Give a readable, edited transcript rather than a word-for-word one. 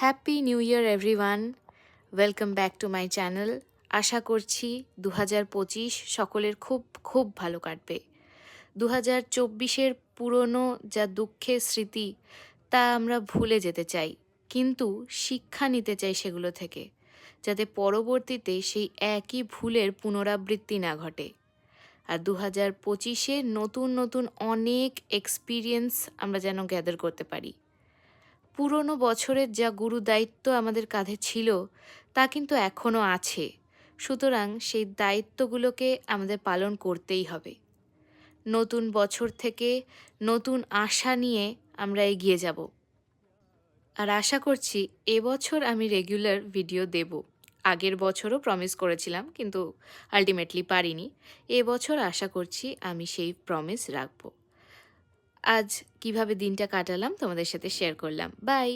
Happy new year everyone, welcome back to my channel. আশা করছি 2025 সকলের খুব খুব ভালো কাটবে। 2024-এর পুরনো যা দুঃখের স্মৃতি তা আমরা ভুলে যেতে চাই, কিন্তু শিক্ষা নিতে চাই সেগুলো থেকে, যাতে পরবর্তীতে সেই একই ভুলের পুনরাবৃত্তি না ঘটে। আর 2025-এ নতুন নতুন অনেক এক্সপিরিয়েন্স আমরা যেন গ্যাদার করতে পারি। পুরনো বছরের যা গুরুদায়িত্ব আমাদের কাঁধে ছিল তা কিন্তু এখনও আছে, সুতরাং সেই দায়িত্বগুলোকে আমাদের পালন করতেই হবে। নতুন বছর থেকে নতুন আশা নিয়ে আমরা এগিয়ে যাব। আর আশা করছি এবছর আমি রেগুলার ভিডিও দেব। আগের বছরও প্রমিস করেছিলাম, কিন্তু আলটিমেটলি পারিনি। এবছর আশা করছি আমি সেই প্রমিস রাখব। আজ কিভাবে দিনটা কাটালাম তোমাদের সাথে শেয়ার করলাম। বাই।